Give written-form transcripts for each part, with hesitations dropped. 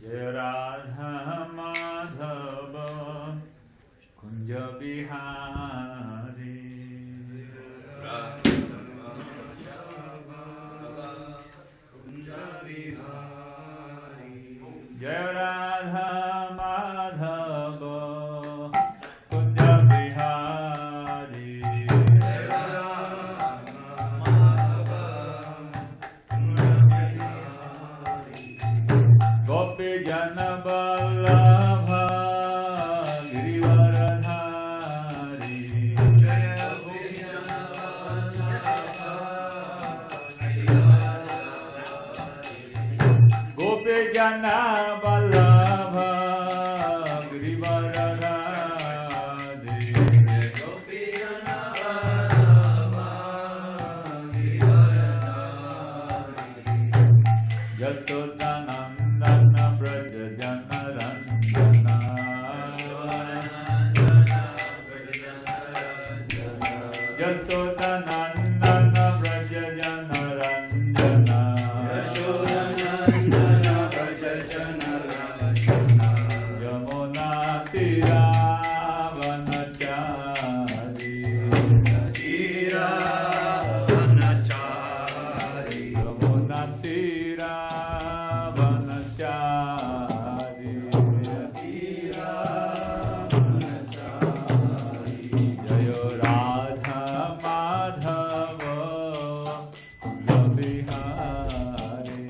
Jai Radha Madhava Kunja Bihari Jai Radha Madhava Kunja Bihari Gopi Jana Vallabha Girivaradhari Gopi Jana Vallabha Girivaradhari Yasodanandana Braja Jana Ranjana Yasodanandana Braja Jana Ranjana Yamuna Tira Vanachari Yamuna Tira Vanachari Jaya Radha Madhava Bihari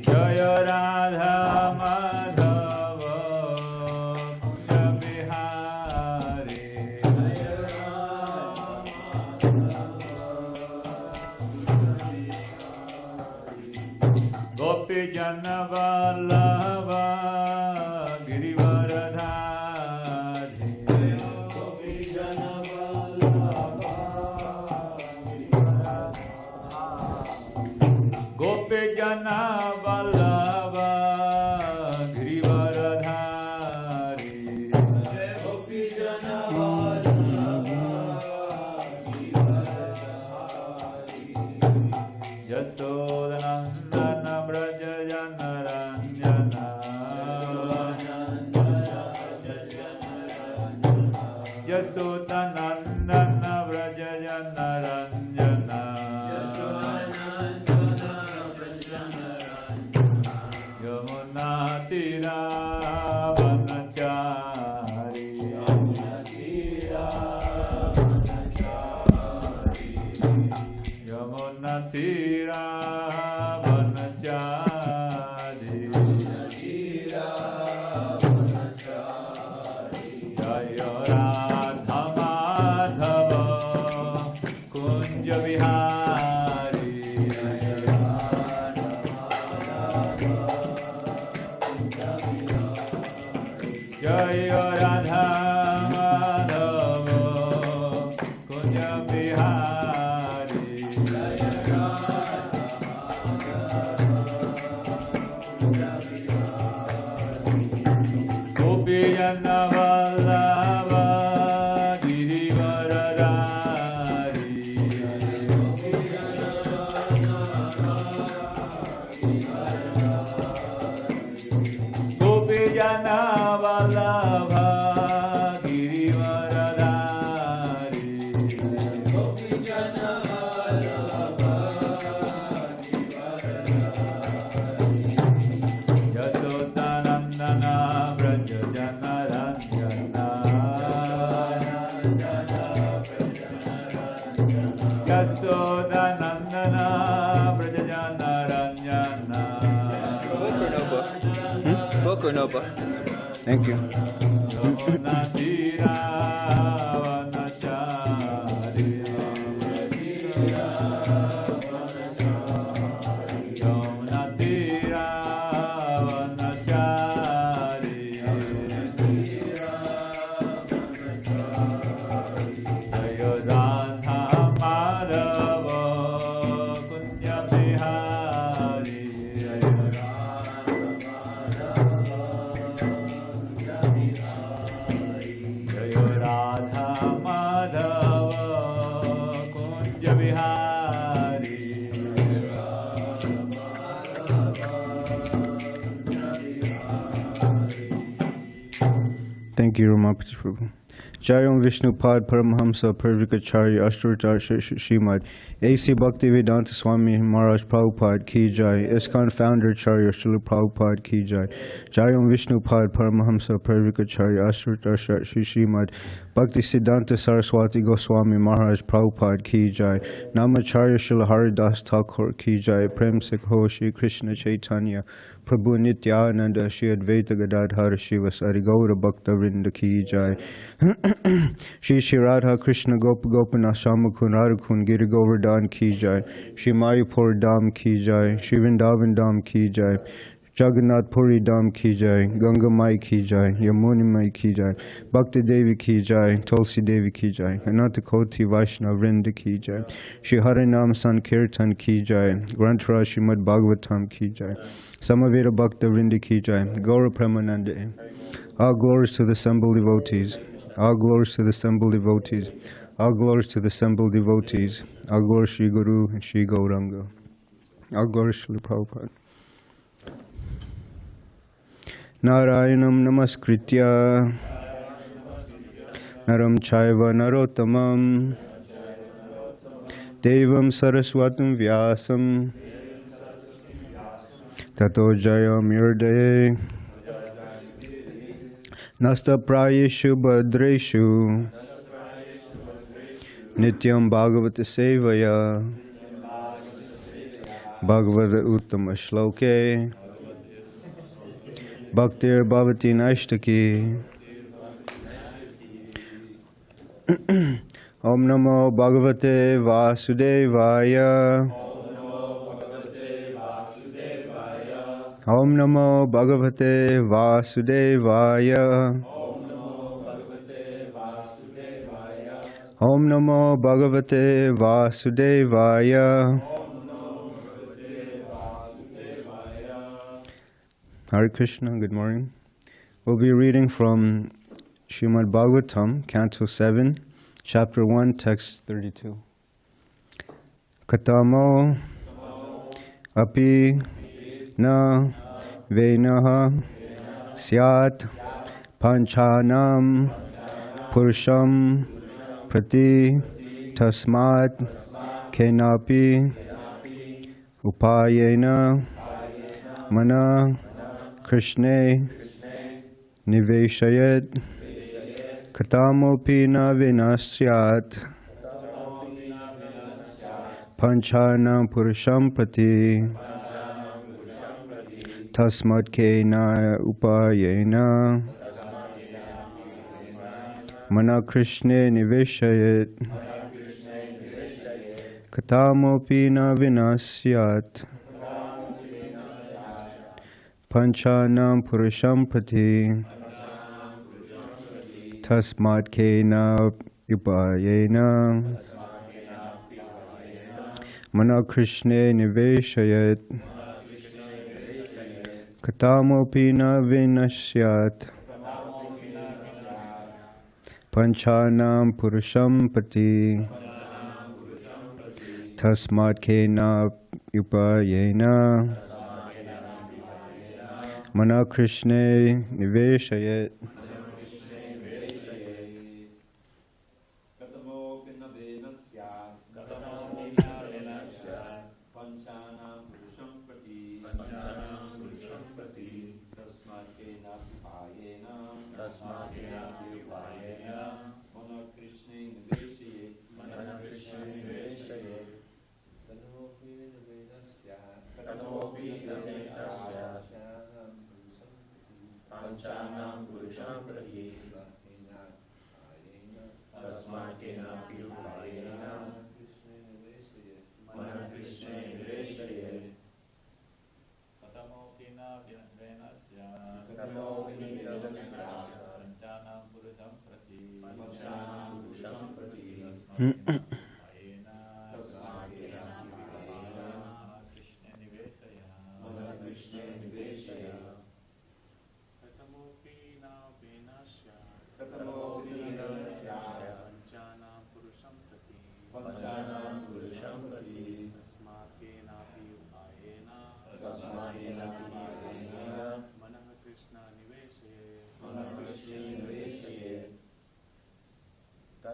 Jaya Radha Madhava Bihari Gopi Jana Vallabha Girivaradhari Gopi Jana Vallabha Girivaradhari Yasodanandana Braja Jana Ranjana Yasodanandana Braja Jana Ranjana Yamuna Tira Vanachari Yamuna Tira Vanachari Jaya Radha Madhava Kunja Vihari Jaya Radha Madhava Kunja Bihari Gopi Jana Vallabha Girivaradhari Gopi Jana Vallabha Girivaradhari Yasodanandana Braja Jana Ranjana Yasodanandana Braja Jana Ranjana Book or no book? Thank you. Yamuna Tira Vanachari Yamuna Tira Vanachari Jaya Radha Madhava Kunja Bihari Jaya Umarpati Prabhu. Jayam Vishnu Pad Paramhamsa Purvikacharya Ashtartar Srimad A.C. Bhaktivedanta Swami Maharaj Prabhupada Ki Jai. ISKCON Founder Charya Srila Prabhupada Ki Jai. Jayam Vishnu Pad Paramhamsa Purvikacharya Ashtartar Srimad Bhakti Siddhanta Saraswati Goswami Maharaj Prabhupada Ki Jai. Namacharya Srila Haridas Thakur Ki Jai. Prem Sikho Shri Krishna Chaitanya Prabhu Nityananda Shri Advaita Gadadhara Shivasari Gaura Bhakta Vrinda Ki Jai. Shri Radha Krishna Gopana Shamakun Radhakun Giri Govardhan Ki Jai. Shri Mayapur Dham Ki Jai. Shri Vrindavan Dham Ki Jai. Jagannath Puri Dham Ki Jai. Ganga Mai Ki Jai. Yamuni Mai Ki Jai. Bhakti Devi Ki Jai. Tulsi Devi Ki Jai. Ananta Koti Vaishnava Vrinda Ki Jai. Shri Harinam Sankirtan Ki Jai. Granthra Srimad Bhagavatam Ki Jai. Samaveda Bhakta Vrinda Ki Jai. Gaura Premanande. All glories to the assembled devotees. All glories to the assembled devotees. All glories to the assembled devotees. All glories Shri Guru and Shri Gauranga. All glories Shri Prabhupada. Narayanam Namaskritya Naram Chaiva Narottamam Devam Saraswatam Vyasam Tato Jayam Yurdaye Nasta Prayeshu Bhadreshu Nityam Bhagavata Sevaya Bhagavata Uttama Shloke Bhaktir Bhavati Naishtaki Om Namo Bhagavate Vasudevaya Om Namo Bhagavate Vasudevaya Om Namo Bhagavate Vasudevaya Hare Krishna, good morning. We'll be reading from Srimad Bhagavatam, Canto 7, Chapter 1, Text 32. Katamo api na venaha syat panchanam purusham prati tasmat kenapi upayena mana Krishna niveshayat katamopi na vinasyat panchanam purusham prati tasmat kena upayena mana Krishna niveshayat katamopi na vinasyat Panchanam Purusham Prati Tasmat Kena Upayena Mana Krishna Niveshayat Katamopi na Vinasyat Panchanam Purusham Prati Tasmat Kena Upayena Mana Krishna Niveshayat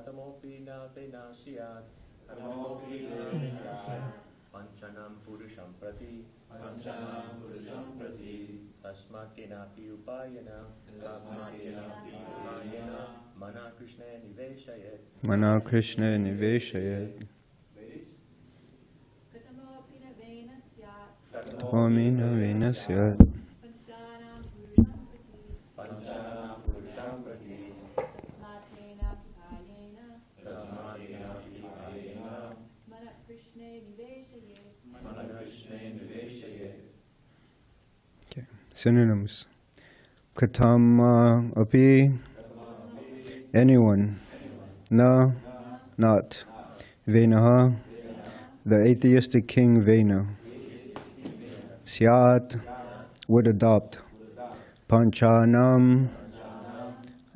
Katamopi na venasyat. Panchanam purusham prati. Tasmat kenapi upayana. Mana Krishna niveshayet. Mana Krishna niveshayet. Omina venasyat. Panchanam purusham prati. Okay. Synonyms. Katama api, anyone. Na, not. Venaha, the atheistic king Vena. Syat, would adopt. Panchanam,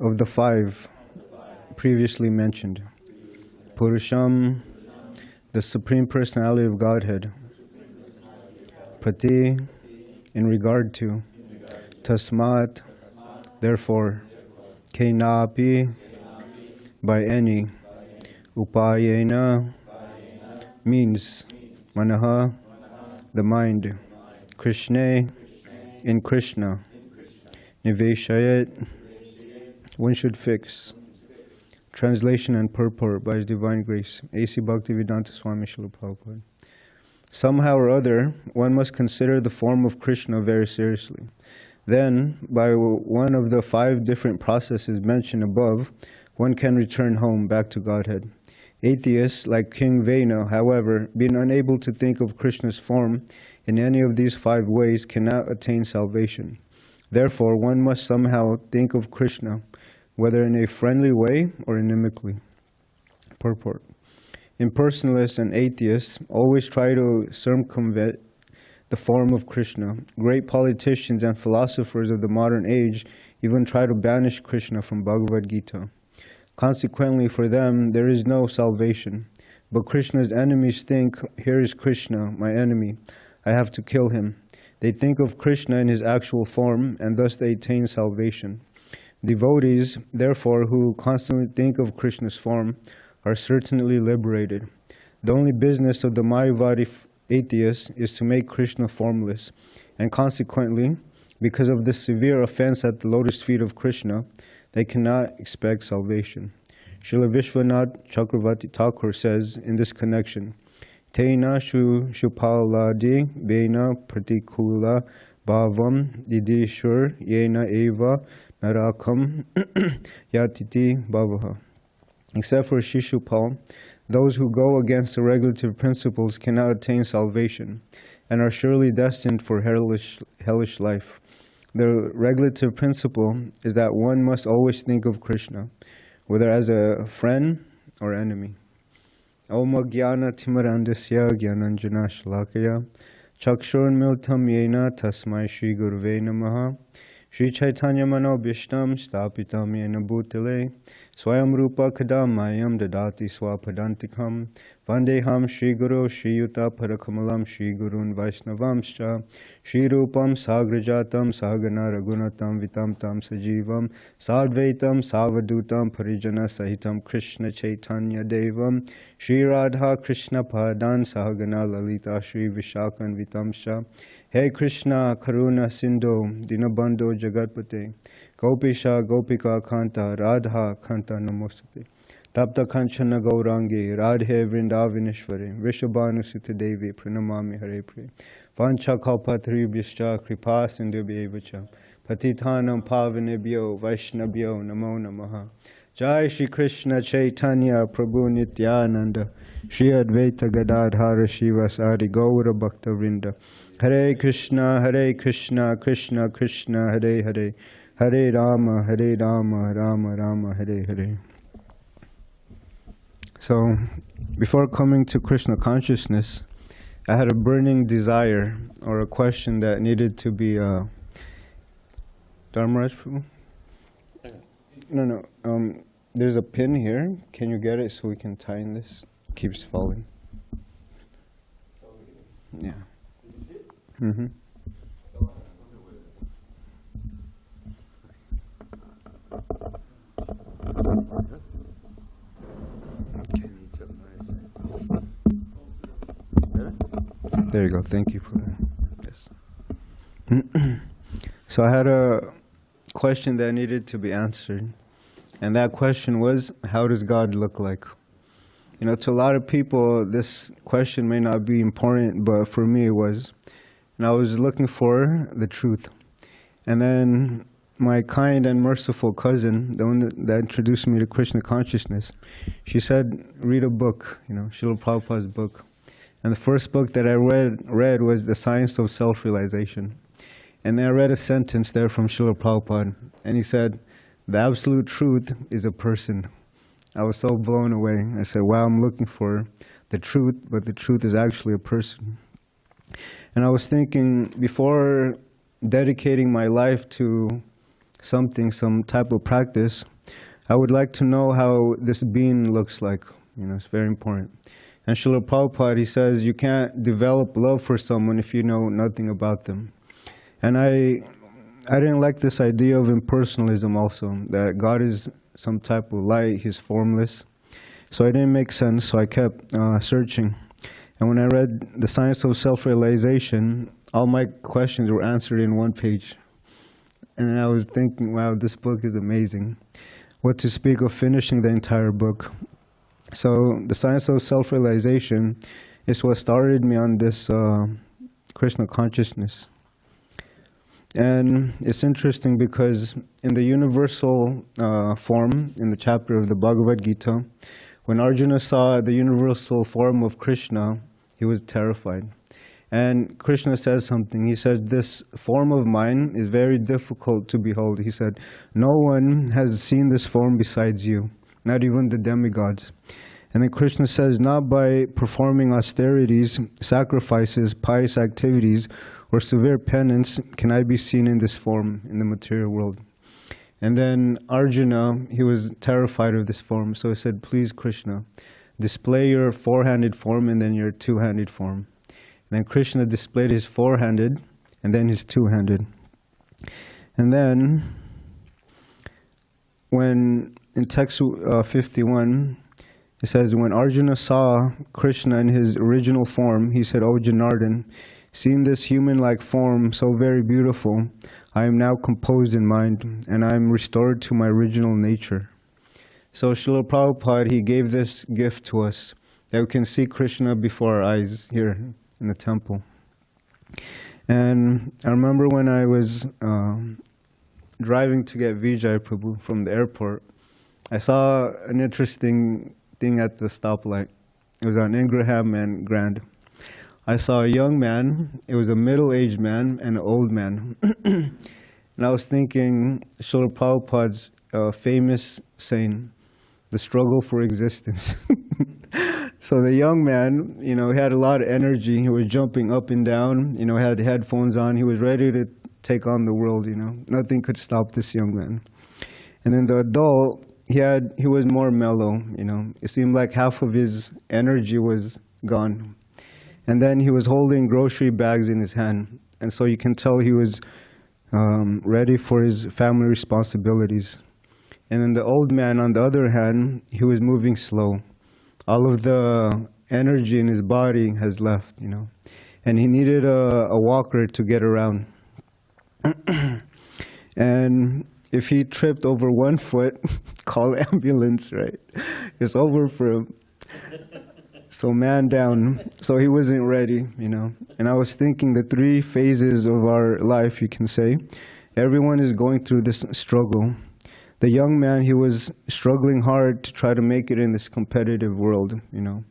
of the five previously mentioned. Purusham, the Supreme Personality of Godhead. Prati, in regard to. Tasmat, therefore. Kenapi, by any. Upayena, means. Manaha, the mind. Krishna, in Krishna. Niveshayat, one should fix. Translation and purport by His Divine Grace, A.C. Bhakti-vedanta Swami Srila Prabhupada. Somehow or other, one must consider the form of Krishna very seriously. Then, by one of the 5 different processes mentioned above, one can return home back to Godhead. Atheists, like King Vena, however, being unable to think of Krishna's form in any of these 5 ways, cannot attain salvation. Therefore, one must somehow think of Krishna, whether in a friendly way or inimically. Purport. Impersonalists and atheists always try to circumvent the form of Krishna. Great politicians and philosophers of the modern age even try to banish Krishna from Bhagavad-gītā. Consequently, for them, there is no salvation. But Krishna's enemies think, here is Krishna, my enemy. I have to kill him. They think of Krishna in his actual form, and thus they attain salvation. Devotees, therefore, who constantly think of Krishna's form, are certainly liberated. The only business of the Mayavadi atheists is to make Krishna formless, and consequently, because of the severe offense at the lotus feet of Krishna, they cannot expect salvation. Srila Vishwanath Chakravarti Thakur says in this connection, Tena shupaladi bena pratikula bhavam didishur yena eva narakam yatiti bhavaha. Except for Shishupal, those who go against the regulative principles cannot attain salvation and are surely destined for hellish life. The regulative principle is that one must always think of Krishna, whether as a friend or enemy. Om Jnana Timarandasya Jnananjana Shalakaya Chakshurn Miltam Yena Tasmai Shri Gurve Namaha Shri Chaitanya Mano Bhishtam Stapitam Yena Bhutale Swayam Rupa Kadamayam Dadati Swapadantikam Vandeham Shri Guru Shri Yuta Parakamalam Shri Gurun Vaisnavamscha Shri Rupam Sagrajatam Sagana Ragunatam Vitam Tam Sajivam Sadvaitam Savadutam Parijana Sahitam Krishna Chaitanya Devam Shri Radha Krishna Padan Sahagana Lalita Shri Vishakan Vitamscha Hey Krishna Karuna Sindhu Dinabandhu Jagatpate Gopisha Gopika Kanta Radha Kanta Namostate Tapta Kanchana Gaurangi Radhe Vrindavaneshwari Vrishabhanu Sita Devi Pranamami Hare Pre Vancha Kalpatribhyascha Kripa Sindhubhyevacha Patitanam Pavanebhyo Vaishnabhyo Namo Namaha Jai Shri Krishna Chaitanya Prabhu Nityananda Shri Advaita Gadadhara Shivasari Gaura Bhakta Vrinda Hare Krishna Krishna Krishna Hare Hare Hare Rama Rama Rama Hare Hare. So, before coming to Krishna consciousness, I had a burning desire or a question that needed to be Dharmaraj Prabhu? No. There's a pin here. Can you get it so we can tie in this? It keeps falling. Yeah. Mm-hmm. There you go. Thank you for that. Yes. So I had a question that needed to be answered. And that question was, how does God look like? You know, to a lot of people, this question may not be important, but for me it was. And I was looking for the truth. And then my kind and merciful cousin, the one that introduced me to Krishna consciousness, she said, read a book, you know, Srila Prabhupada's book. And the first book that I read was The Science of Self-Realization. And then I read a sentence there from Srila Prabhupada, and he said, the absolute truth is a person. I was so blown away. I said, wow, I'm looking for the truth, but the truth is actually a person. And I was thinking, before dedicating my life to something, some type of practice, I would like to know how this being looks like. You know, it's very important. And Srila Prabhupada, he says, you can't develop love for someone if you know nothing about them. And I didn't like this idea of impersonalism also, that God is some type of light, He's formless. So it didn't make sense, so I kept searching. And when I read The Science of Self-Realization, all my questions were answered in one page. And then I was thinking, wow, this book is amazing. What to speak of finishing the entire book. So The Science of Self-Realization is what started me on this Krishna consciousness. And it's interesting because in the universal form, in the chapter of the Bhagavad-gītā, when Arjuna saw the universal form of Krishna, he was terrified. And Krishna says something. He said, this form of mine is very difficult to behold. He said, no one has seen this form besides you, not even the demigods. And then Krishna says, not by performing austerities, sacrifices, pious activities, or severe penance can I be seen in this form in the material world. And then Arjuna, he was terrified of this form, so he said, please Krishna, display your four-handed form and then your two-handed form. And then Krishna displayed his four-handed and then his two-handed. And then, when in text 51, it says, when Arjuna saw Krishna in his original form, he said, O Janardhan, seeing this human-like form so very beautiful, I am now composed in mind, and I am restored to my original nature. So Srila Prabhupada, he gave this gift to us, that we can see Krishna before our eyes here in the temple. And I remember when I was driving to get Vijay Prabhu from the airport, I saw an interesting thing at the stoplight. It was on Ingraham and Grand. I saw a young man, it was a middle-aged man and an old man. And I was thinking, Srila Prabhupada's famous saying, the struggle for existence. So the young man, you know, he had a lot of energy. He was jumping up and down, you know, had headphones on. He was ready to take on the world, you know. Nothing could stop this young man. And then the adult, he was more mellow, you know. It seemed like half of his energy was gone. And then he was holding grocery bags in his hand. And so you can tell he was ready for his family responsibilities. And then the old man, on the other hand, he was moving slow. All of the energy in his body has left, you know. And he needed a walker to get around. And if he tripped over one foot, call ambulance, right? It's over for him. So man down. So he wasn't ready, you know. And I was thinking the three phases of our life, you can say. Everyone is going through this struggle. The young man, he was struggling hard to try to make it in this competitive world, you know.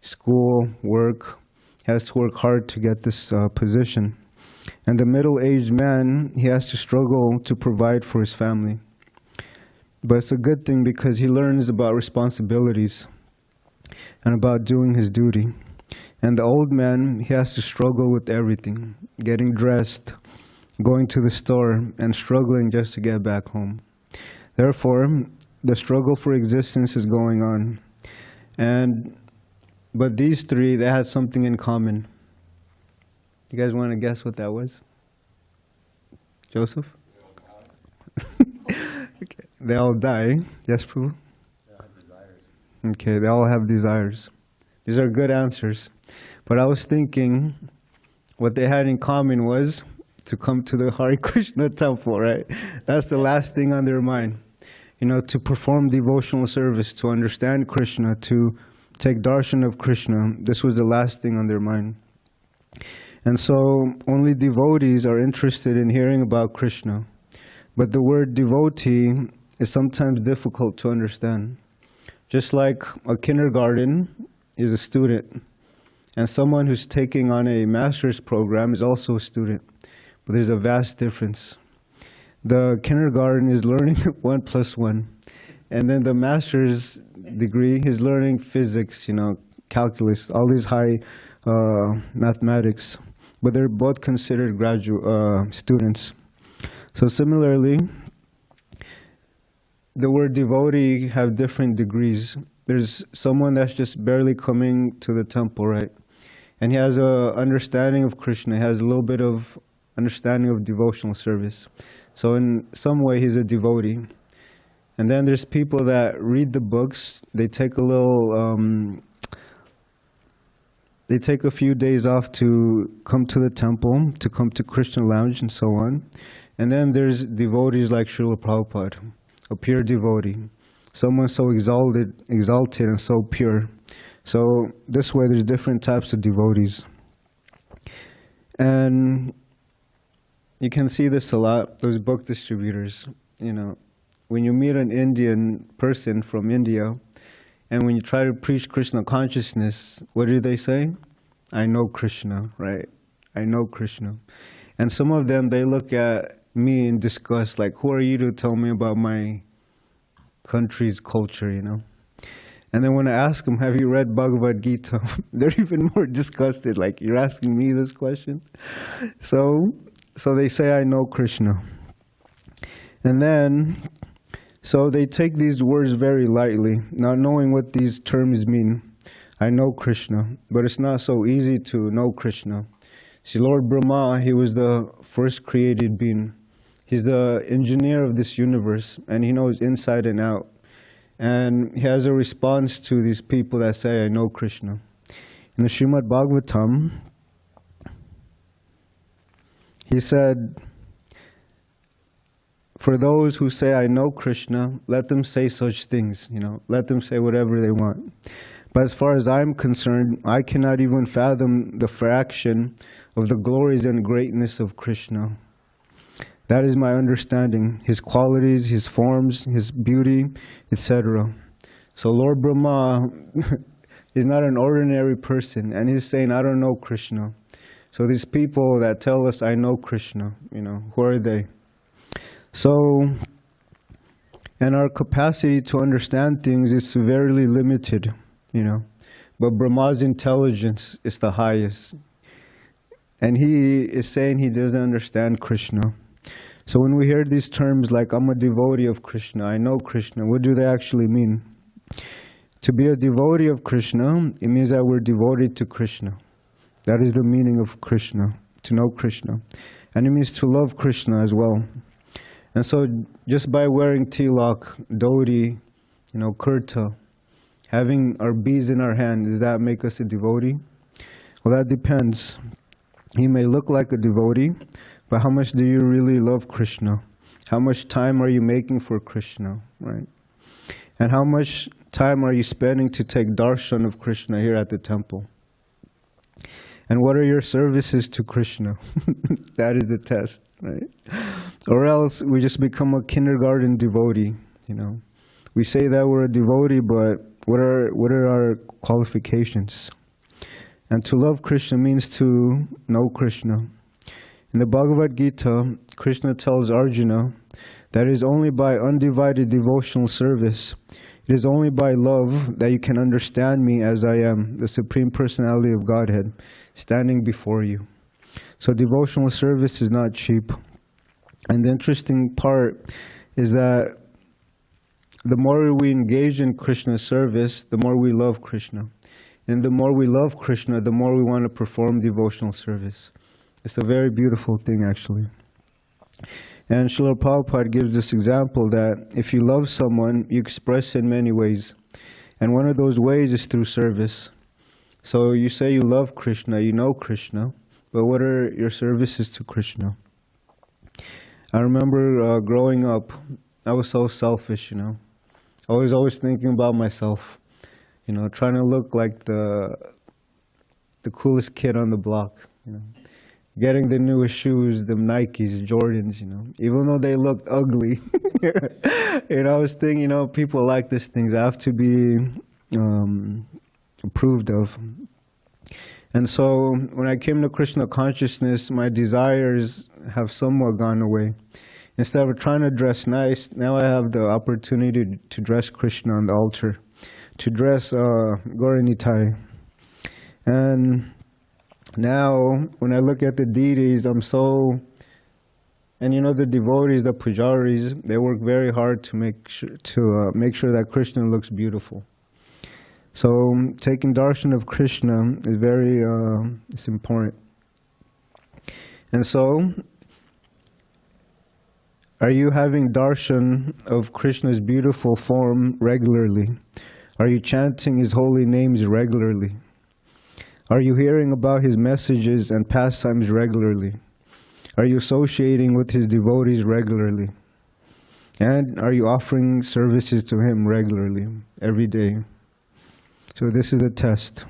School, work, has to work hard to get this position. And the middle-aged man, he has to struggle to provide for his family. But it's a good thing because he learns about responsibilities and about doing his duty. And the old man, he has to struggle with everything, getting dressed, going to the store, and struggling just to get back home. Therefore, the struggle for existence is going on. But these three, they had something in common. You guys want to guess what that was? Joseph? Okay. They all die. Yes, Prabhu? They have desires. Okay, they all have desires. These are good answers. But I was thinking, what they had in common was to come to the Hare Krishna temple, right? That's the last thing on their mind. You know, to perform devotional service, to understand Krishna, to take darshan of Krishna. This was the last thing on their mind. And so only devotees are interested in hearing about Krishna. But the word devotee is sometimes difficult to understand. Just like a kindergarten is a student, and someone who's taking on a master's program is also a student. But there's a vast difference. The kindergarten is learning 1 + 1. And then the master's degree is learning physics, you know, calculus, all these high mathematics. But they're both considered graduate students. So similarly, the word devotee have different degrees. There's someone that's just barely coming to the temple, right? And he has a understanding of Krishna, he has a little bit of understanding of devotional service. So in some way, he's a devotee. And then there's people that read the books, they take a little, they take a few days off to come to the temple, to come to Krishna lounge and so on. And then there's devotees like Srila Prabhupada, a pure devotee, someone so exalted and so pure. So this way there's different types of devotees. And you can see this a lot, those book distributors, you know, when you meet an Indian person from India, and when you try to preach Krishna consciousness, what do they say? I know Krishna, right? I know Krishna. And some of them, they look at me in disgust, like, who are you to tell me about my country's culture, you know? And then when I ask them, have you read Bhagavad-gītā? They're even more disgusted, like, you're asking me this question? So they say, I know Krishna. And then, so they take these words very lightly, not knowing what these terms mean. I know Krishna, but it's not so easy to know Krishna. See, Lord Brahma, he was the first created being. He's the engineer of this universe, and he knows inside and out. And he has a response to these people that say, I know Krishna. In the Srimad Bhagavatam, he said, for those who say, I know Krishna, let them say such things, you know, let them say whatever they want. But as far as I'm concerned, I cannot even fathom the fraction of the glories and greatness of Krishna. That is my understanding, his qualities, his forms, his beauty, etc. So Lord Brahma is not an ordinary person, and he's saying, I don't know Krishna. So these people that tell us, I know Krishna, you know, who are they? So, and our capacity to understand things is severely limited, you know, but Brahma's intelligence is the highest. And he is saying he doesn't understand Krishna. So when we hear these terms like, I'm a devotee of Krishna, I know Krishna, what do they actually mean? To be a devotee of Krishna, it means that we're devoted to Krishna. That is the meaning of Krishna, to know Krishna. And it means to love Krishna as well. And so just by wearing tilak, dhoti, you know, kurta, having our beads in our hand, does that make us a devotee? Well, that depends. You may look like a devotee, but how much do you really love Krishna? How much time are you making for Krishna, right? And how much time are you spending to take darshan of Krishna here at the temple? And what are your services to Krishna? That is the test, right? Or else we just become a kindergarten devotee, you know. We say that we're a devotee, but what are our qualifications? And to love Krishna means to know Krishna. In the Bhagavad-gītā, Krishna tells Arjuna that it is only by undivided devotional service, it is only by love that you can understand me as I am, the Supreme Personality of Godhead, standing before you. So devotional service is not cheap. And the interesting part is that the more we engage in Krishna's service, the more we love Krishna. And the more we love Krishna, the more we want to perform devotional service. It's a very beautiful thing, actually. And Srila Prabhupada gives this example that if you love someone, you express in many ways. And one of those ways is through service. So you say you love Krishna, you know Krishna, but what are your services to Krishna? I remember growing up, I was so selfish, I was always thinking about myself, trying to look like the coolest kid on the block, getting the newest shoes, the Nikes, Jordans, even though they looked ugly. I was thinking, people like these things. I have to be approved of. And so when I came to Krishna consciousness, my desires have somewhat gone away. Instead of trying to dress nice, now I have the opportunity to dress Krishna on the altar, to dress Gauranitai. And now when I look at the deities, I'm so... And the devotees, the pujaris, they work very hard to make sure that Krishna looks beautiful. So taking darshan of Krishna is very it's important. And so, are you having darshan of Krishna's beautiful form regularly? Are you chanting his holy names regularly? Are you hearing about his messages and pastimes regularly? Are you associating with his devotees regularly? And are you offering services to him regularly, every day? So this is a test.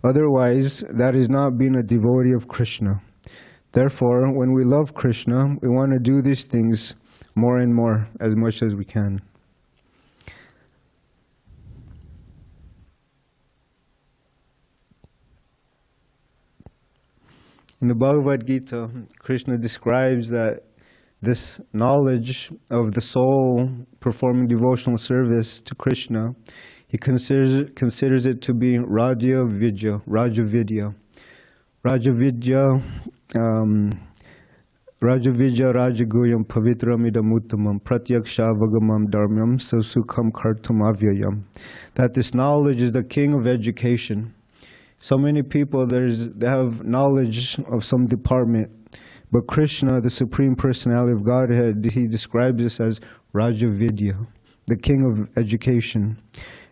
Otherwise, that is not being a devotee of Krishna. Therefore, when we love Krishna, we want to do these things more and more, as much as we can. In the Bhagavad-gītā, Krishna describes that this knowledge of the soul performing devotional service to Krishna, he considers it to be Raja Vidya. Raja Vidya Rajaguyam Pavitram Idamuttamam Pratyaksha Vagamam Dharmam Susukham Kartum Avyayam. That this knowledge is the king of education. So many people, they have knowledge of some department, but Krishna, the Supreme Personality of Godhead, he describes this as Raja Vidya, the king of education,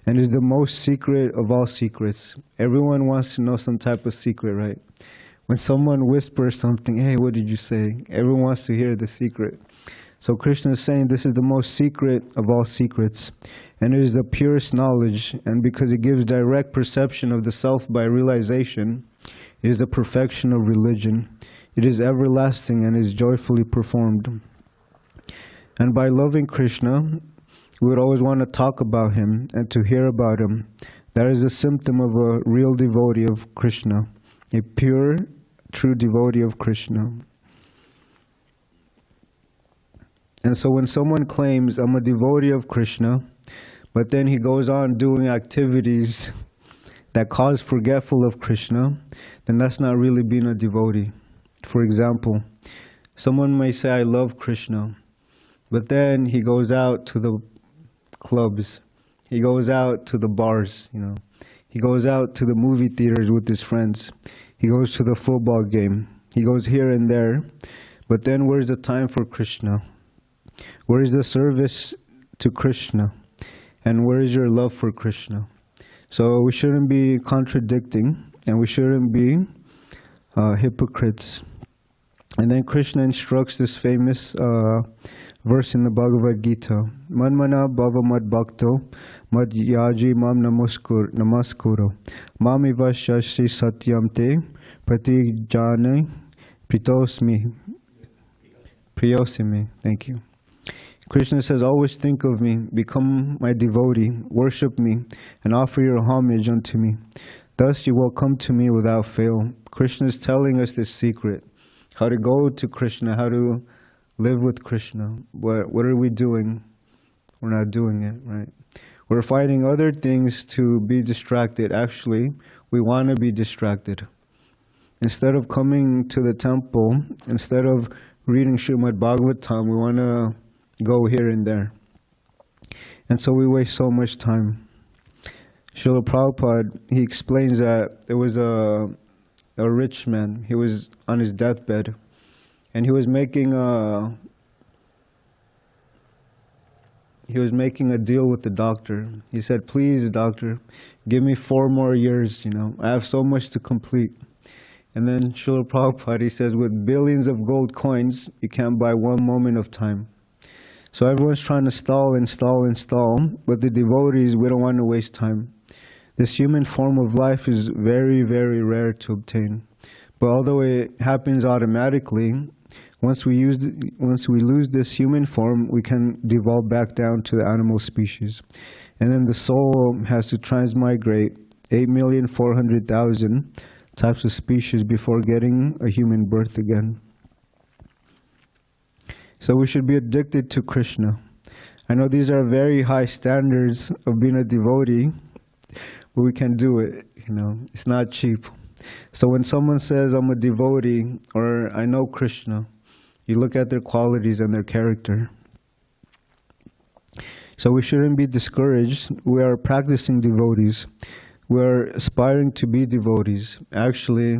and is the most secret of all secrets. Everyone wants to know some type of secret, right? When someone whispers something, hey, what did you say? Everyone wants to hear the secret. So Krishna is saying this is the most secret of all secrets, and it is the purest knowledge, and because it gives direct perception of the self by realization, it is the perfection of religion. It is everlasting and is joyfully performed. And by loving Krishna, we would always want to talk about him and to hear about him. That is a symptom of a real devotee of Krishna, a pure, true devotee of Krishna. And so when someone claims, I'm a devotee of Krishna, but then he goes on doing activities that cause forgetful of Krishna, then that's not really being a devotee. For example, someone may say, I love Krishna, but then he goes out to the clubs, he goes out to the bars, he goes out to the movie theaters with his friends, he goes to the football game, he goes here and there, but then where's the time for Krishna? Where is the service to Krishna? And where is your love for Krishna? So we shouldn't be contradicting, and we shouldn't be hypocrites. And then Krishna instructs this famous verse in the Bhagavad-gītā. Manmana bhava mad bhakto mad yaji mam namaskuro mamiva shashri satyam te pratijane priyosimi. Thank you. Krishna says, always think of me, become my devotee, worship me, and offer your homage unto me. Thus you will come to me without fail. Krishna is telling us this secret, how to go to Krishna, how to live with Krishna. What are we doing? We're not doing it, right? We're finding other things to be distracted. Actually, we want to be distracted. Instead of coming to the temple, instead of reading Srimad Bhagavatam, we want to go here and there. And so we waste so much time. Srila Prabhupada, he explains that there was a rich man. He was on his deathbed, and he was making a deal with the doctor. He said, please, doctor, give me 4 more years, I have so much to complete. And then Srila Prabhupada, he says, with billions of gold coins, you can't buy one moment of time. So everyone's trying to stall, but the devotees, we don't want to waste time. This human form of life is very, very rare to obtain. But although it happens automatically, once we lose this human form, we can devolve back down to the animal species. And then the soul has to transmigrate 8,400,000 types of species before getting a human birth again. So we should be addicted to Krishna. I know these are very high standards of being a devotee, but we can do it, It's not cheap. So when someone says, I'm a devotee, or I know Krishna, you look at their qualities and their character. So we shouldn't be discouraged. We are practicing devotees. We are aspiring to be devotees. Actually,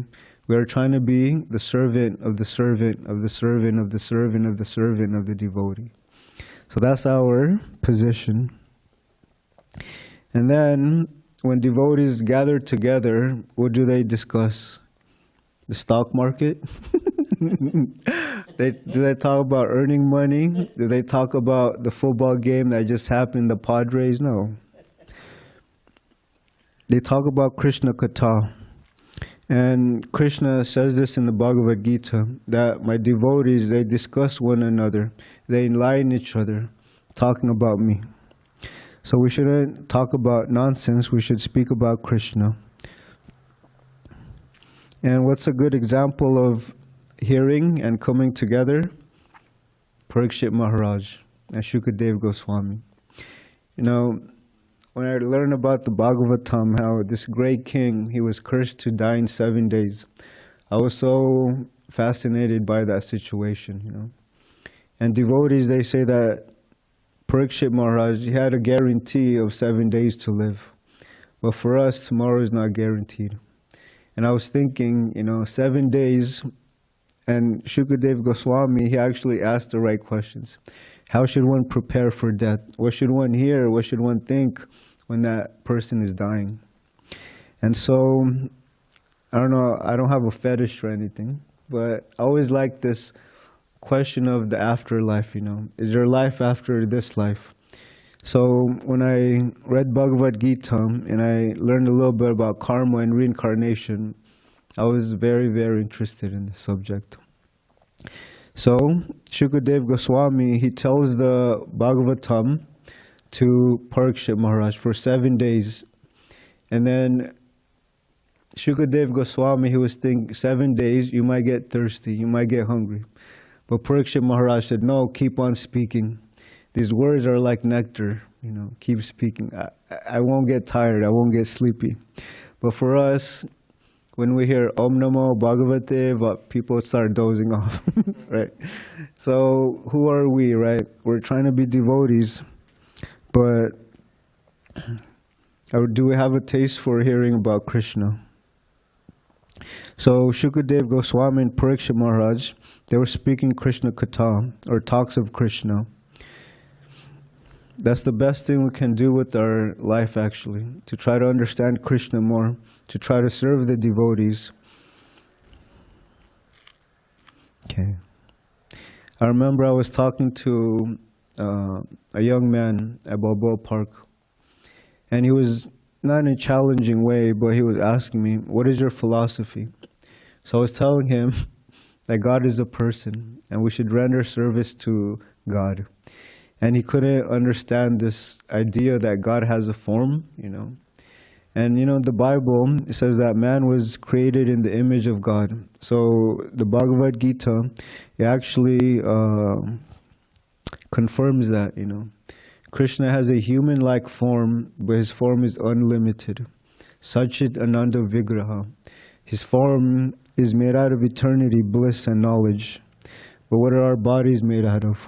we are trying to be the servant of the servant of the servant of the servant of the servant of the devotee. So that's our position. And then, when devotees gather together, what do they discuss? The stock market? Do they talk about earning money? Do they talk about the football game that just happened, the Padres? No. They talk about Krishna Katha. And Krishna says this in the Bhagavad-gītā, that my devotees, they discuss one another. They enlighten each other, talking about me. So we shouldn't talk about nonsense, we should speak about Krishna. And what's a good example of hearing and coming together? Parikshit Maharaj and Shukadeva Goswami. When I learned about the Bhagavatam, how this great king, he was cursed to die in 7 days, I was so fascinated by that situation, And devotees, they say that Parikshit Maharaj, he had a guarantee of 7 days to live. But for us, tomorrow is not guaranteed. And I was thinking, 7 days, and Shukadeva Goswami, he actually asked the right questions. How should one prepare for death? What should one hear? What should one think when that person is dying? And so, I don't know, I don't have a fetish or anything, but I always like this question of the afterlife, Is there life after this life? So when I read Bhagavad-gītā and I learned a little bit about karma and reincarnation, I was very, very interested in the subject. So Shukadeva Goswami, he tells the Bhagavatam to Parikshit Maharaj for 7 days. And then Shukadeva Goswami, he was thinking, 7 days, you might get thirsty, you might get hungry. But Parikshit Maharaj said, no, keep on speaking. These words are like nectar, keep speaking. I won't get tired, I won't get sleepy. But for us, when we hear Om Namo Bhagavate, people start dozing off, right? So who are we, right? We're trying to be devotees, but do we have a taste for hearing about Krishna? So Shukadeva Goswami and Parikshit Maharaj, they were speaking Krishna Katha, or talks of Krishna. That's the best thing we can do with our life, actually, to try to understand Krishna more, to try to serve the devotees. Okay. I remember I was talking to a young man at Balboa Park, and he was not in a challenging way, but he was asking me, what is your philosophy? So I was telling him that God is a person, and we should render service to God. And he couldn't understand this idea that God has a form, And the Bible, it says that man was created in the image of God. So the Bhagavad-gītā, it actually confirms that, Krishna has a human-like form, but his form is unlimited. Sachit Ananda Vigraha. His form is made out of eternity, bliss, and knowledge. But what are our bodies made out of?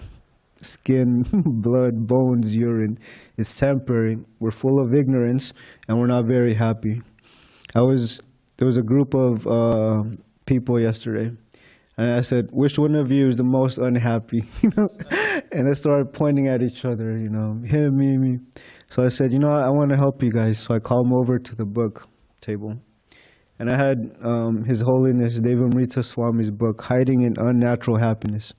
Skin, blood, bones, urine. It's temporary. We're full of ignorance, and we're not very happy. There was a group of people yesterday, and I said, which one of you is the most unhappy? And they started pointing at each other, him, me. So I said, I want to help you guys. So I called them over to the book table. And I had His Holiness Devamrita Swami's book, Hiding in Unnatural Happiness.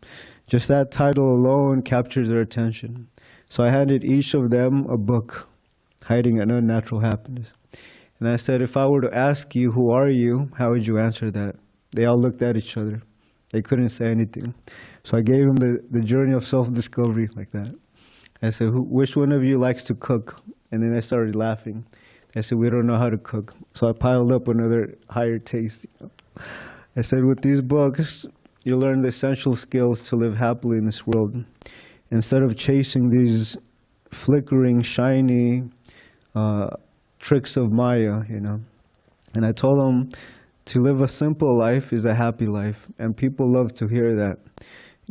Just that title alone captures their attention. So I handed each of them a book, Hiding in Unnatural Happiness. And I said, if I were to ask you, who are you, how would you answer that? They all looked at each other. They couldn't say anything. So I gave them the journey of self-discovery like that. I said, which one of you likes to cook? And then they started laughing. I said, we don't know how to cook. So I piled up another higher taste. I said, with these books, you learn the essential skills to live happily in this world. Instead of chasing these flickering, shiny tricks of Maya, And I told them to live a simple life is a happy life. And people love to hear that.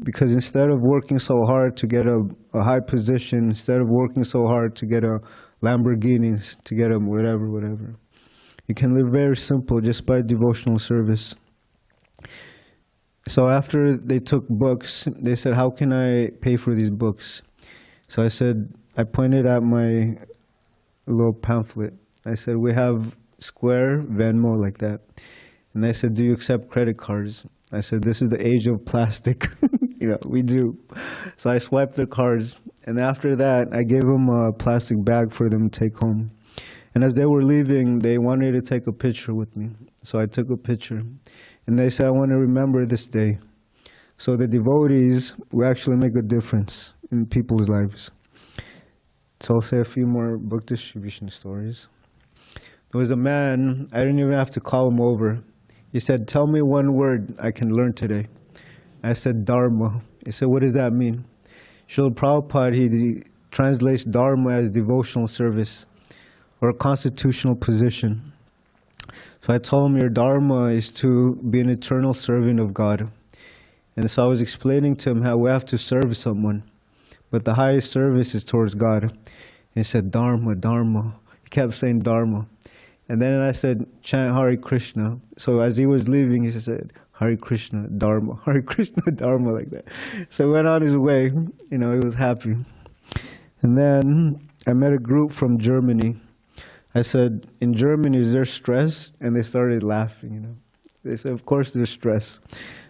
Because instead of working so hard to get a high position, instead of working so hard to get a Lamborghini, to get a whatever, you can live very simple just by devotional service. So after they took books, they said, how can I pay for these books? So I pointed at my little pamphlet. I said, we have Square, Venmo, like that. And they said, do you accept credit cards? I said, this is the age of plastic. We do. So I swiped their cards. And after that, I gave them a plastic bag for them to take home. And as they were leaving, they wanted to take a picture with me. So I took a picture. And they said, I want to remember this day. So the devotees will actually make a difference in people's lives. So I'll say a few more book distribution stories. There was a man, I didn't even have to call him over. He said, tell me one word I can learn today. I said, Dharma. He said, what does that mean? Srila Prabhupada, he translates Dharma as devotional service or a constitutional position. So I told him, your Dharma is to be an eternal servant of God. And so I was explaining to him how we have to serve someone, but the highest service is towards God. And he said, Dharma, Dharma. He kept saying Dharma. And then I said, chant Hare Krishna. So as he was leaving, he said, Hare Krishna, Dharma, Hare Krishna, Dharma, like that. So he went on his way, he was happy. And then I met a group from Germany. I said, in Germany, is there stress? And they started laughing, They said, of course there's stress.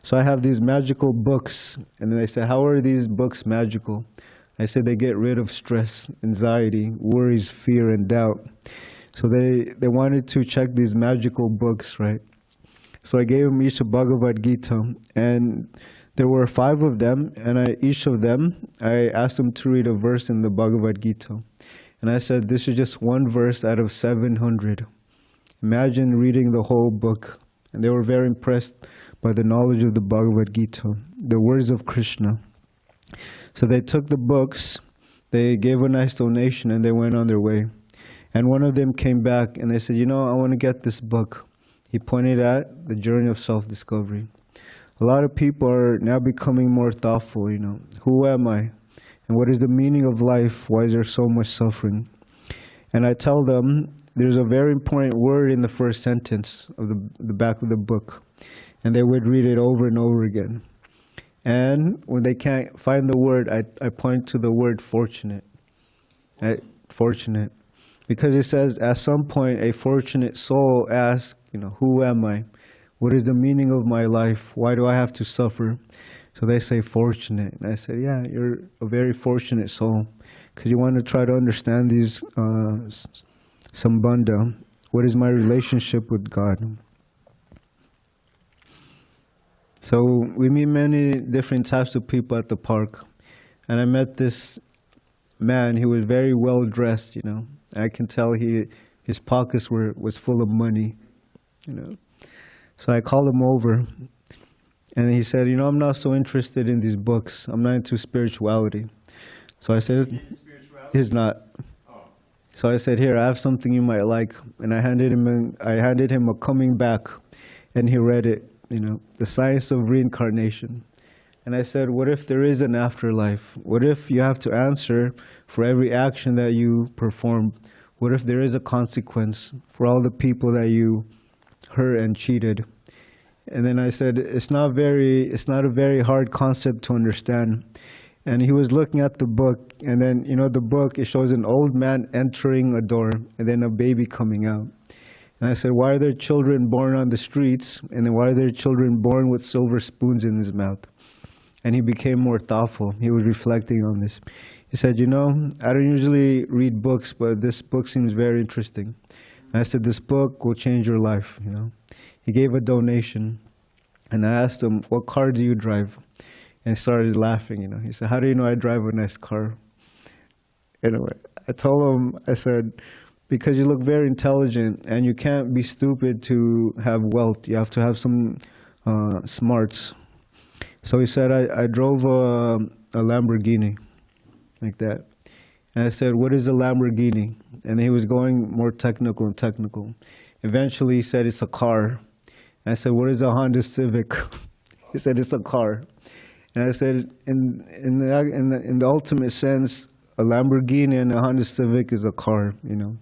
So I have these magical books. And then they said, how are these books magical? I said, they get rid of stress, anxiety, worries, fear, and doubt. So they wanted to check these magical books, right? So I gave them each a Bhagavad-gītā, and there were 5 of them, and each of them, I asked them to read a verse in the Bhagavad-gītā. And I said, this is just one verse out of 700. Imagine reading the whole book. And they were very impressed by the knowledge of the Bhagavad-gītā, the words of Krishna. So they took the books, they gave a nice donation, and they went on their way. And one of them came back, and they said, I want to get this book. He pointed at the journey of self-discovery. A lot of people are now becoming more thoughtful, Who am I? And what is the meaning of life? Why is there so much suffering? And I tell them, there's a very important word in the first sentence of the back of the book. And they would read it over and over again. And when they can't find the word, I point to the word fortunate. Fortunate. Because it says, at some point, a fortunate soul asks, who am I? What is the meaning of my life? Why do I have to suffer? So they say, fortunate. And I say, yeah, you're a very fortunate soul. Because you want to try to understand these sambandha. What is my relationship with God? So we meet many different types of people at the park. And I met this man. He was very well dressed, I can tell his pockets was full of money, So I called him over, and he said, I'm not so interested in these books. I'm not into spirituality. So I said, he's not. So I said, here, I have something you might like. And I handed him a Coming Back, and he read it, The Science of Reincarnation. And I said, what if there is an afterlife? What if you have to answer for every action that you perform? What if there is a consequence for all the people that you hurt and cheated? And then I said, it's not a very hard concept to understand. And he was looking at the book, and then, the book, it shows an old man entering a door, and then a baby coming out. And I said, why are there children born on the streets? And then why are there children born with silver spoons in his mouth? And he became more thoughtful. He was reflecting on this. He said, you know, I don't usually read books, but this book seems very interesting. And I said, this book will change your life, you know. He gave a donation. And I asked him, what car do you drive? And he started laughing, you know. He said, how do you know I drive a nice car? Anyway, I told him, I said, because you look very intelligent and you can't be stupid to have wealth. You have to have some smarts. So he said, I drove a Lamborghini, like that. And I said, what is a Lamborghini? And he was going more technical and technical. Eventually he said, it's a car. And I said, what is a Honda Civic? He said, it's a car. And I said, in the ultimate sense, a Lamborghini and a Honda Civic is a car, you know.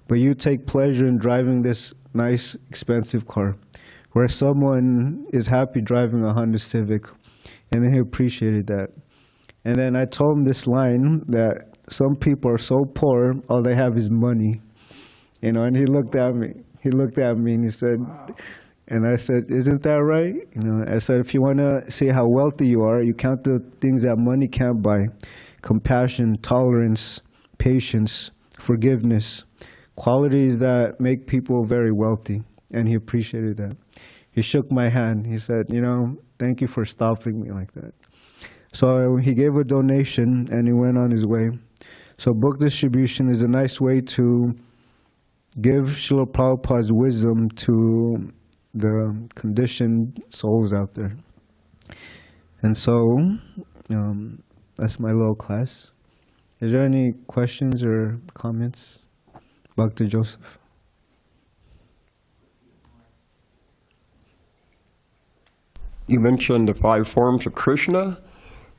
But you take pleasure in driving this nice, expensive car, where someone is happy driving a Honda Civic, and then he appreciated that. And then I told him this line that some people are so poor, all they have is money, you know. And he looked at me. He looked at me and he said, and I said, isn't that right? You know, I said, if you want to see how wealthy you are, you count the things that money can't buy. Compassion, tolerance, patience, forgiveness, qualities that make people very wealthy. And he appreciated that. He shook my hand. He said, you know, thank you for stopping me like that. So he gave a donation and he went on his way. So book distribution is a nice way to give Srila Prabhupada's wisdom to the conditioned souls out there. And so, that's my little class. Is there any questions or comments? Bhakti Joseph. You mentioned the 5 forms of Krishna.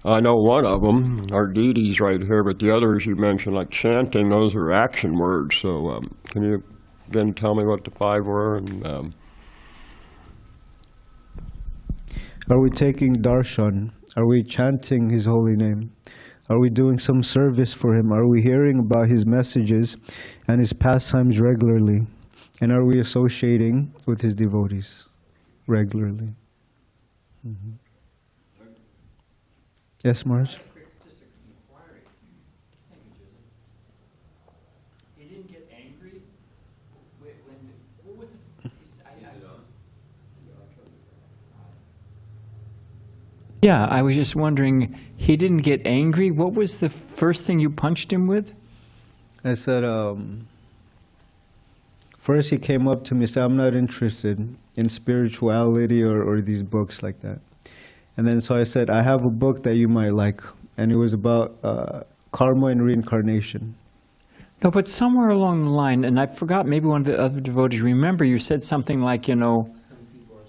I know one of them are deities right here, but the others you mentioned, like chanting, those are action words. So can you then tell me what the 5 were? And are we taking darshan? Are we chanting his holy name? Are we doing some service for him? Are we hearing about his messages and his pastimes regularly? And are we associating with his devotees regularly? Mm-hmm. Yes, Marge? Just an inquiry. Thank you, Joseph. He didn't get angry when what was the? Yeah, I was just wondering. He didn't get angry. What was the first thing you punched him with? I said, first he came up to me and said, I'm not interested in spirituality or these books like that. And then so I said, I have a book that you might like. And it was about karma and reincarnation. No, but somewhere along the line, and I forgot, maybe one of the other devotees, remember you said something like, you know... Some people are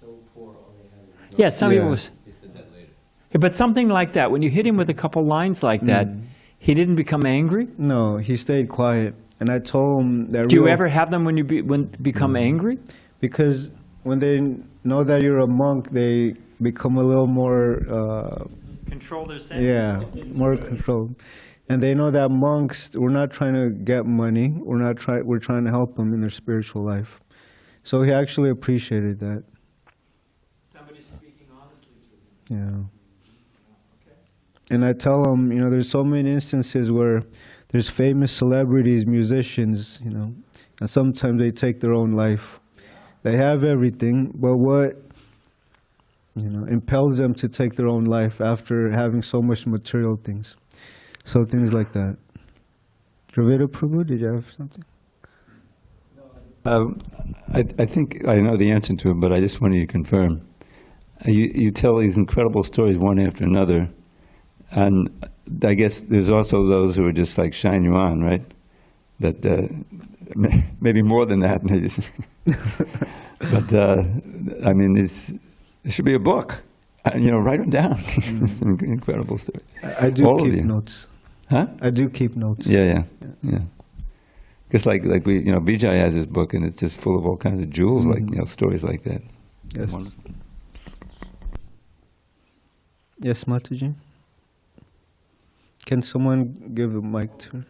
so poor, all they have is... Yeah, some people... He said that later. Yeah, but something like that, when you hit him with a couple lines like that, he didn't become angry? No, he stayed quiet. And I told him that... Do you ever have them when you become angry? Because when they know that you're a monk, they become a little more... Control their senses. Yeah, more controlled. And they know that monks, we're not trying to get money. We're trying to help them in their spiritual life. So he actually appreciated that. Somebody speaking honestly to him. Yeah. Okay. And I tell them, you know, there's so many instances where there's famous celebrities, musicians, you know, and sometimes they take their own life. They have everything, but what, you know, impels them to take their own life after having so much material things? So things like that. Dravida Prabhu, did you have something? I think I know the answer to it, but I just wanted you to confirm. You tell these incredible stories one after another, and I guess there's also those who are just like shine you on, right? That maybe more than that. But I mean, it should be a book. You know, write them down. Incredible story. I do All of keep you. notes. Huh? I do keep notes. Yeah. Because like we, you know, Vijay has his book, and it's just full of all kinds of jewels, like, you know, stories like that. Yes. Wonderful. Yes, Mataji? Can someone give a mic to her?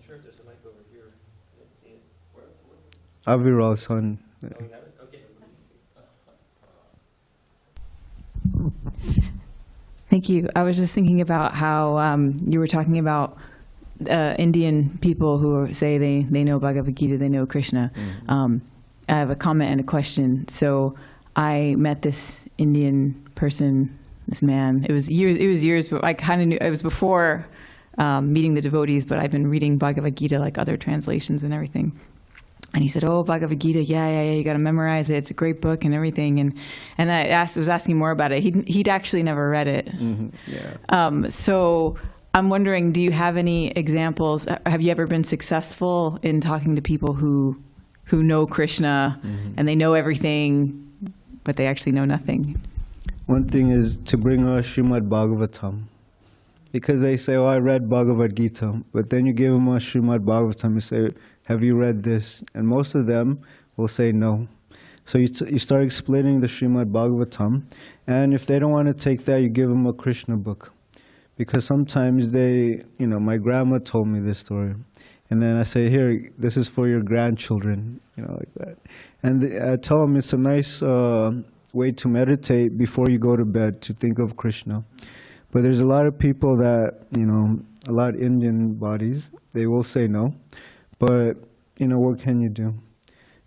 Sure, there's a mic over here. I don't see it. Aviral son. Thank you. I was just thinking about how you were talking about Indian people who say they know Bhagavad-gītā, they know Krishna. I have a comment and a question. So I met this Indian person, this man. It was years, but I kind of knew it was before meeting the devotees. But I've been reading Bhagavad-gītā, like other translations and everything. And he said, "Oh, Bhagavad-gītā, yeah, you got to memorize it. It's a great book and everything." And I was asking more about it. He'd actually never read it. Yeah. So I'm wondering, do you have any examples? Have you ever been successful in talking to people who know Krishna and they know everything, but they actually know nothing? One thing is to bring us Srimad Bhagavatam. Because they say, "Oh, I read Bhagavad-gītā," but then you give them a Srimad Bhagavatam, you say, "Have you read this?" And most of them will say no. So you start explaining the Srimad Bhagavatam, and if they don't want to take that, you give them a Krishna book. Because sometimes my grandma told me this story, and then I say, "Here, this is for your grandchildren," like that. And I tell them it's a nice way to meditate before you go to bed, to think of Krishna. But there's a lot of people that, a lot of Indian bodies, they will say no. But, what can you do?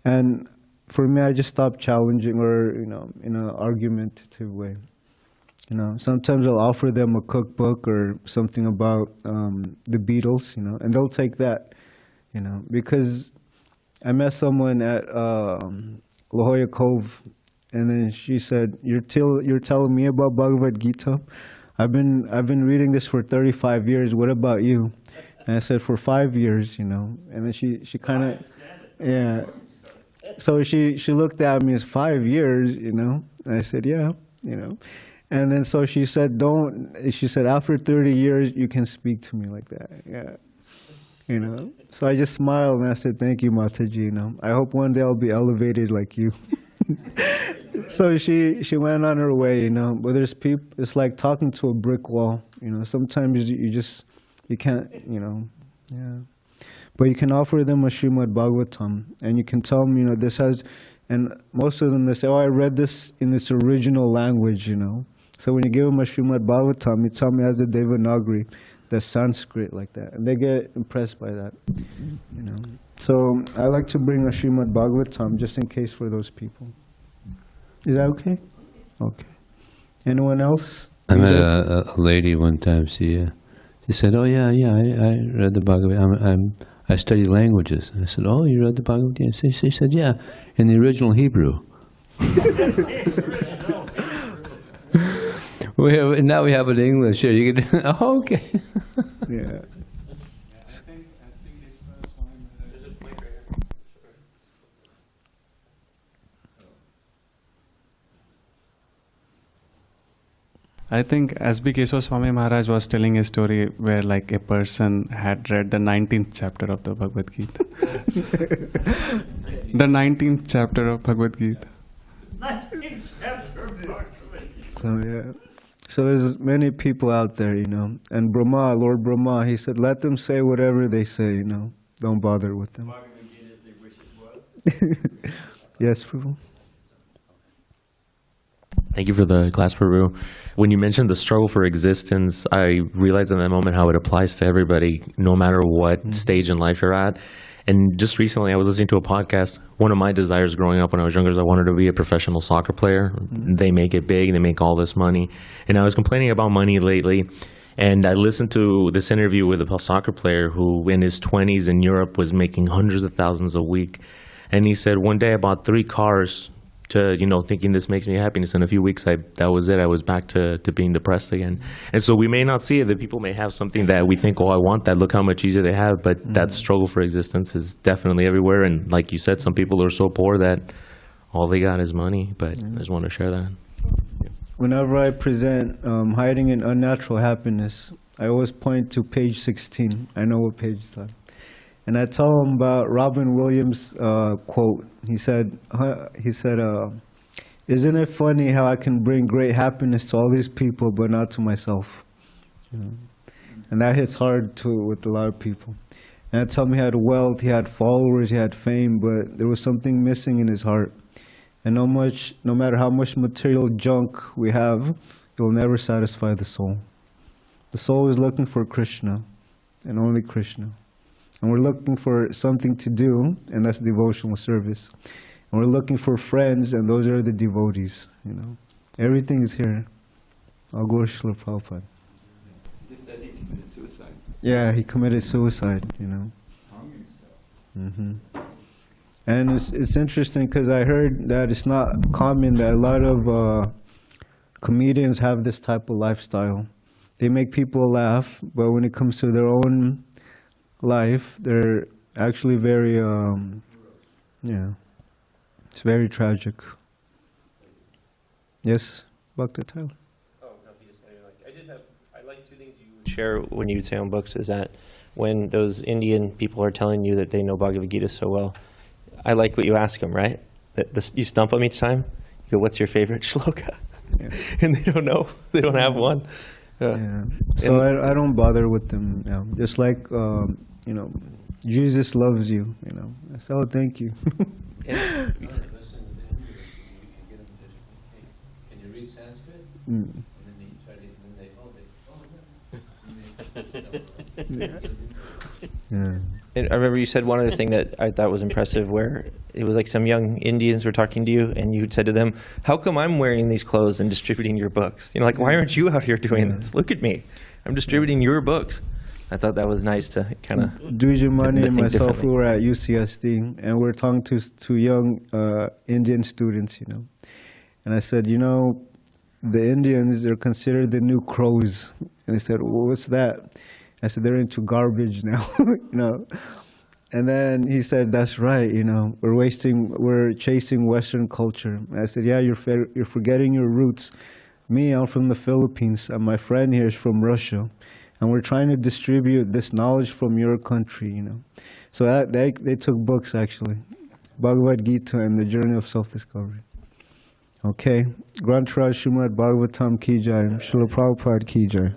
And for me, I just stopped challenging or, in an argumentative way. Sometimes I'll offer them a cookbook or something about the Beatles, and they'll take that, because I met someone at La Jolla Cove, and then she said, you're telling me about Bhagavad-gītā? I've been reading this for 35 years. What about you? And I said, for 5 years, And then she kind of, yeah. So she looked at me as 5 years, And I said, yeah, And then so she said, after 30 years, you can speak to me like that. Yeah. So I just smiled and I said, thank you, Mataji, I hope one day I'll be elevated like you. So she went on her way, But there's people, it's like talking to a brick wall, Sometimes you can't, yeah. But you can offer them a Srimad Bhagavatam, and you can tell them, this has, and most of them, they say, oh, I read this in its original language, So when you give them a Srimad Bhagavatam, you tell me it has a Devanagari, the Sanskrit like that, and they get impressed by that, So I like to bring a Srimad Bhagavatam just in case for those people. Is that okay? Okay. Anyone else? I met a lady one time. She said, "Oh yeah, I read the Bhagavad. I study languages." I said, "Oh, you read the Bhagavad-gītā?" She said, "Yeah, in the original Hebrew." Now we have it in English. Here, you can. Oh, okay. Yeah. I think HG Swami Maharaj was telling a story where like a person had read the 19th chapter of the Bhagavad-gītā. The 19th chapter of Bhagavad-gītā. 19th chapter of Bhagavad-gītā. So yeah. So there's many people out there, And Brahma, Lord Brahma, he said, let them say whatever they say, Don't bother with them. Bhagavad-gītā as they wish it was. Yes, Prabhu. Thank you for the class, Prabhu. When you mentioned the struggle for existence, I realized in that moment how it applies to everybody, no matter what stage in life you're at. And just recently, I was listening to a podcast. One of my desires growing up when I was younger is I wanted to be a professional soccer player. They make it big. They make all this money. And I was complaining about money lately. And I listened to this interview with a soccer player who, in his 20s in Europe, was making hundreds of thousands a week. And he said, one day I bought 3 cars to, thinking this makes me happiness. In a few weeks, that was it. I was back to being depressed again. And so we may not see it, that people may have something that we think, oh, I want that. Look how much easier they have. But that struggle for existence is definitely everywhere. And like you said, some people are so poor that all they got is money. But I just want to share that. Yeah. Whenever I present hiding in unnatural happiness, I always point to page 16. I know what page it's on. And I tell him about Robin Williams' quote. He said, isn't it funny how I can bring great happiness to all these people, but not to myself? And that hits hard with a lot of people. And tell me he had wealth, he had followers, he had fame, but there was something missing in his heart. And no matter how much material junk we have, it will never satisfy the soul. The soul is looking for Krishna, and only Krishna. And we're looking for something to do, and that's devotional service. And we're looking for friends, and those are the devotees, you know. Everything is here. I'll go to Srila Prabhupada. Just that he committed suicide. Yeah, he committed suicide, you know. And it's interesting because I heard that it's not common that a lot of comedians have this type of lifestyle. They make people laugh, but when it comes to their own life, they're actually very, it's very tragic. Yes, Bhakti Tyler. Oh, no, he just I like two things you would share when you would say on books is that when those Indian people are telling you that they know Bhagavad-gītā so well, I like what you ask them, right? You stump them each time. You go, what's your favorite shloka? Yeah. And they don't know. They don't have one. So I don't bother with them. You know, just like, you know, Jesus loves you. You know, I say, oh, thank you. Can you read Sanskrit? And then they try to, Yeah. And I remember you said one other thing that I thought was impressive, where it was like some young Indians were talking to you, and you said to them, "How come I'm wearing these clothes and distributing your books? You know, like, why aren't you out here doing this? Look at me, I'm distributing your books." I thought that was nice to kind of. Dujamani and myself, we were at UCSD, and we were talking to young Indian students, you know, and I said, you know, the Indians, they're considered the new crows, and they said, well, what's that? I said, they're into garbage now, you know. And then he said, that's right, you know, we're chasing Western culture. And I said, yeah, you're forgetting your roots. Me, I'm from the Philippines, and my friend here is from Russia. And we're trying to distribute this knowledge from your country, you know. So they took books, actually. Bhagavad-gītā and the Journey of Self-Discovery. Okay. Granth Raj Srimad Bhagavatam ki jai. Srila Prabhupada ki jai.